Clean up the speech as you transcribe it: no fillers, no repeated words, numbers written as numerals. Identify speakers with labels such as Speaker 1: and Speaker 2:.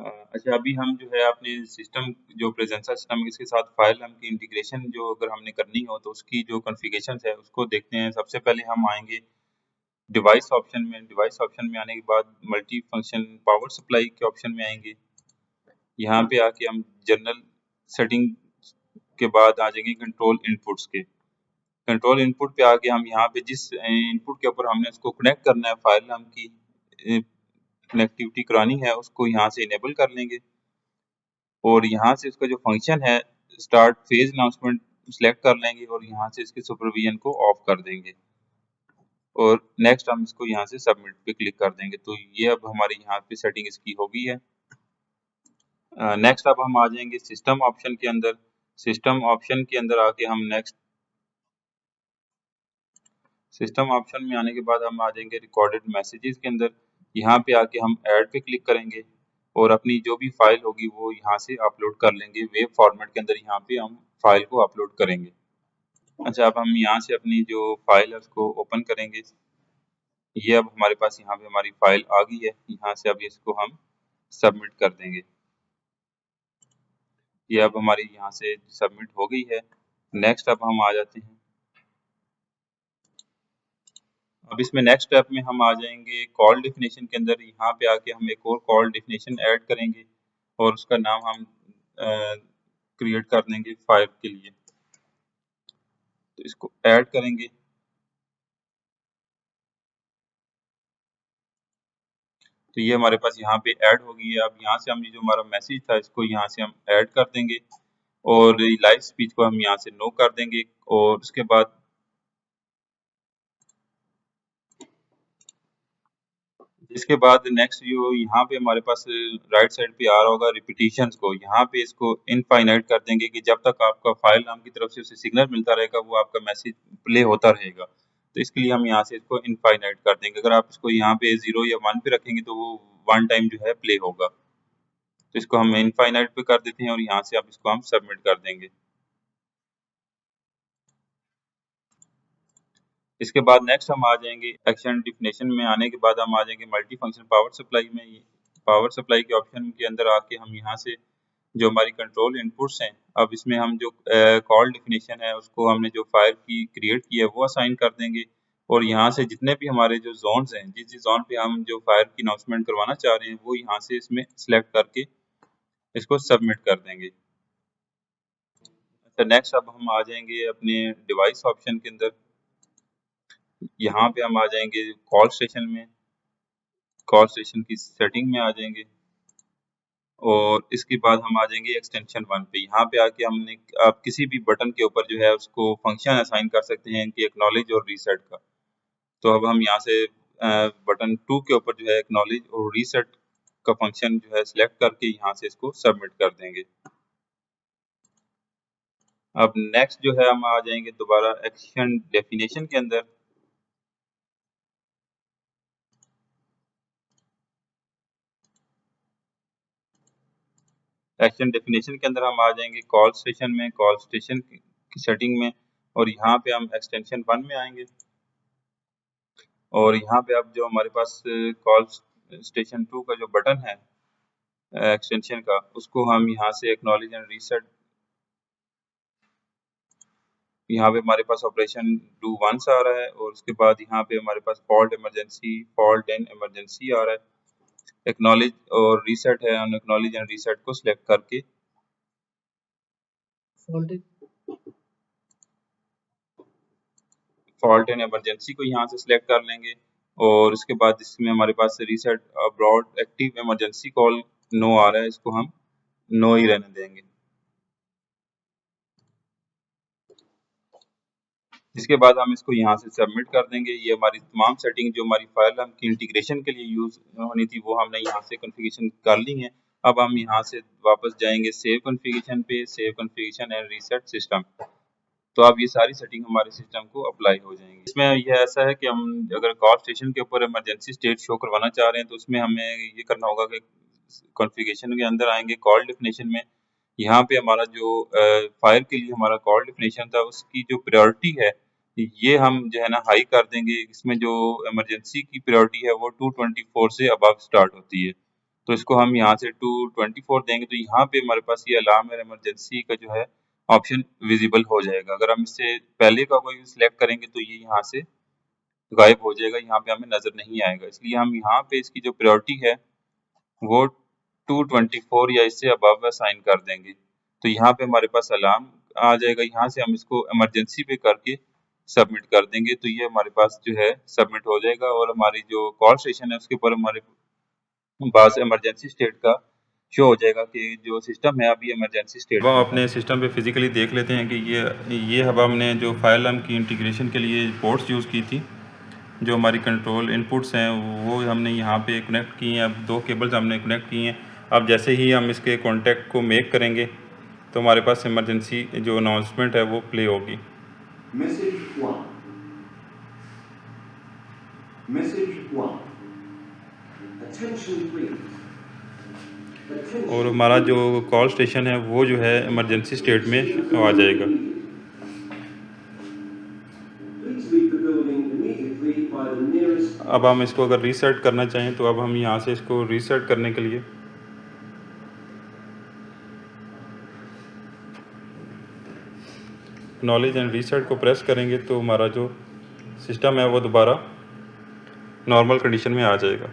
Speaker 1: अच्छा, अभी हम जो है अपने सिस्टम जो प्रेजेंसर सिस्टम है इसके साथ फाइल हम की इंटीग्रेशन जो अगर हमने करनी हो तो उसकी जो कॉन्फ़िगरेशन है उसको देखते हैं। सबसे पहले हम आएंगे डिवाइस ऑप्शन में आने के बाद मल्टी फंक्शन पावर सप्लाई के ऑप्शन में आएंगे। यहाँ पे आके हम जनरल सेटिंग के बाद आ जाएंगे कंट्रोल इनपुट्स के। कंट्रोल इनपुट पे आके हम यहाँ पे जिस इनपुट के ऊपर हमने उसको कनेक्ट करना है, फाइल नाम की कनेक्टिविटी करानी है, उसको यहाँ से इनेबल कर लेंगे और यहाँ से उसका जो फंक्शन है स्टार्ट फेज अनाउंसमेंट सिलेक्ट कर लेंगे और यहाँ से इसके सुपरविजन को ऑफ कर देंगे और नेक्स्ट हम इसको यहाँ से सबमिट पे क्लिक कर देंगे। तो ये अब हमारी यहाँ पे सेटिंग इसकी हो गई है। नेक्स्ट अब हम आ जाएंगे सिस्टम ऑप्शन के अंदर। सिस्टम ऑप्शन के अंदर आके हम नेक्स्ट सिस्टम ऑप्शन में आने के बाद हम आ जाएंगे रिकॉर्डेड मैसेजेस के अंदर। यहाँ पे आके हम ऐड पे क्लिक करेंगे और अपनी जो भी फाइल होगी वो यहाँ से अपलोड कर लेंगे। वेब फॉर्मेट के अंदर यहाँ पे हम फाइल को अपलोड करेंगे। अच्छा, अब हम यहाँ से अपनी जो फाइल है उसको ओपन करेंगे। ये अब हमारे पास यहाँ पे हमारी फाइल आ गई है। यहाँ से अब इसको हम सबमिट कर देंगे। ये अब हमारी यहाँ से सबमिट हो गई है। नेक्स्ट अब हम आ जाते हैं। अब इसमें नेक्स्ट स्टेप में हम आ जाएंगे कॉल डेफिनेशन के अंदर। यहाँ पे आके हम एक और कॉल डेफिनेशन ऐड करेंगे और उसका नाम हम क्रिएट कर देंगे फाइल के लिए। तो इसको ऐड करेंगे। तो ये हमारे पास यहाँ पे ऐड हो गई है। अब यहाँ से हम जो हमारा मैसेज था इसको यहाँ से हम ऐड कर देंगे और लाइव स्पीच को हम यहाँ से नो कर देंगे और उसके बाद इसके बाद नेक्स्ट जो यहाँ पे हमारे पास राइट साइड पे आ रहा होगा रिपीटिशंस को, यहाँ पे इसको इनफाइनाइट कर देंगे कि जब तक आपका फाइल नाम की तरफ से उसे सिग्नल मिलता रहेगा वो आपका मैसेज प्ले होता रहेगा। तो इसके लिए हम यहाँ से इसको इनफाइनाइट कर देंगे। अगर आप इसको यहाँ पे 0 या 1 पे रखेंगे तो वो वन टाइम जो है प्ले होगा। तो इसको हम इनफाइनाइट पे कर देते हैं और यहाँ से आप इसको हम सबमिट कर देंगे। इसके बाद नेक्स्ट हम आ जाएंगे एक्शन डिफिनेशन में। आने के बाद हम आ जाएंगे मल्टी फंक्शन पावर सप्लाई में। पावर सप्लाई के ऑप्शन के अंदर आके हम यहाँ से जो हमारी कंट्रोल इनपुट्स हैं, अब इसमें हम जो कॉल डेफिनेशन है उसको हमने जो फाइल की क्रिएट की है वो असाइन कर देंगे और यहाँ से जितने भी हमारे जो जोन्स हैं, जिस जिस जोन पे हम जो फायर की अनाउंसमेंट करवाना चाह रहे हैं वो यहाँ से इसमें सिलेक्ट करके इसको सबमिट कर देंगे। अच्छा, नेक्स्ट अब हम आ जाएंगे अपने डिवाइस ऑप्शन के अंदर। यहाँ पे हम आ जाएंगे कॉल स्टेशन में। कॉल स्टेशन की सेटिंग में आ जाएंगे और इसके बाद हम आ जाएंगे एक्सटेंशन 1 पे। यहाँ पे आके हमने आप किसी भी बटन के ऊपर जो है उसको फंक्शन असाइन कर सकते हैं कि एक्नॉलेज और रीसेट का। तो अब हम यहाँ से बटन 2 के ऊपर जो है एक्नॉलेज और रीसेट का फंक्शन जो है सिलेक्ट करके यहाँ से इसको सबमिट कर देंगे। अब नेक्स्ट जो है हम आ जाएंगे दोबारा एक्शन डेफिनेशन के अंदर। एक्शन डेफिनेशन के अंदर हम आ जाएंगे कॉल स्टेशन में, कॉल स्टेशन की सेटिंग में और यहाँ पे हम एक्सटेंशन 1 में आएंगे और यहाँ पे अब जो हमारे पास कॉल स्टेशन 2 का जो बटन है एक्सटेंशन का, उसको हम यहाँ से एक्नॉलेज एंड रीसेट, यहाँ पे हमारे पास ऑपरेशन डू वंस आ रहा है और उसके बाद यहाँ पे हमारे पास fault emergency, fault and emergency आ रहा है। एक्नॉलेज और रीसेट है, अन एक्नॉलेज एंड रीसेट को सिलेक्ट करके फॉल्ट एंड इमरजेंसी को यहाँ से सिलेक्ट कर लेंगे और उसके बाद इसमें हमारे पास reset abroad active emergency call no आ रहा है, इसको हम नो ही रहने देंगे। इसके बाद हम इसको यहाँ से सबमिट कर देंगे। ये हमारी तमाम सेटिंग जो हमारी फाइल हम की इंटीग्रेशन के लिए यूज होनी थी वो हमने यहाँ से कॉन्फ़िगरेशन कर ली है। अब हम यहाँ से वापस जाएंगे सेव कॉन्फ़िगरेशन पे, save configuration and reset system. तो अब ये सारी सेटिंग हमारे सिस्टम को अप्लाई हो जाएंगी। इसमें यह ऐसा है कि हम अगर कॉल स्टेशन के ऊपर इमरजेंसी स्टेट शो करवाना चाह रहे हैं तो उसमें हमें ये करना होगा कि कॉन्फ़िगरेशन के अंदर आएंगे कॉल डेफिनेशन में। यहाँ पे हमारा जो फाइल के लिए हमारा कॉल डेफिनेशन था उसकी जो प्रायोरिटी है ये हम जो है ना हाई कर देंगे। इसमें जो इमरजेंसी की प्रायोरिटी है वो 224 से अबव स्टार्ट होती है। तो इसको हम यहाँ से 224 देंगे तो यहाँ पे हमारे पास ये अलार्म और इमरजेंसी का जो है ऑप्शन विजिबल हो जाएगा। अगर हम इससे पहले का कोई सिलेक्ट करेंगे तो ये यहाँ से गायब हो जाएगा, यहाँ पे हमें नजर नहीं आएगा। इसलिए हम यहाँ पे इसकी जो प्रायोरिटी है वो 224 या इससे अबव असाइन कर देंगे। तो यहाँ पे हमारे पास अलार्म आ जाएगा, यहाँ से हम इसको इमरजेंसी पे करके सबमिट कर देंगे तो ये हमारे पास जो है सबमिट हो जाएगा और हमारी जो कॉल स्टेशन है उसके ऊपर हमारे पास इमरजेंसी स्टेट का शो हो जाएगा कि जो सिस्टम है अभी इमरजेंसी स्टेट।
Speaker 2: अब हम अपने सिस्टम पे फिजिकली देख लेते हैं कि ये अब हमने जो फायर अलार्म की इंटीग्रेशन के लिए पोर्ट्स यूज़ की थी, जो हमारी कंट्रोल इनपुट्स हैं वो हमने यहाँ पे कनेक्ट की हैं। अब 2 केबल्स हमने कनेक्ट की हैं। अब जैसे ही हम इसके कॉन्टैक्ट को मेक करेंगे तो हमारे पास इमरजेंसी जो अनाउंसमेंट है वो प्ले होगी। और हमारा जो कॉल स्टेशन है वो जो है इमरजेंसी स्टेट में आ जाएगा। अब हम इसको अगर रीसेट करना चाहें तो अब हम यहाँ से इसको रीसेट करने के लिए एक्नॉलेज एंड रीसेट को प्रेस करेंगे तो हमारा जो सिस्टम है वो दोबारा नॉर्मल कंडीशन में आ जाएगा।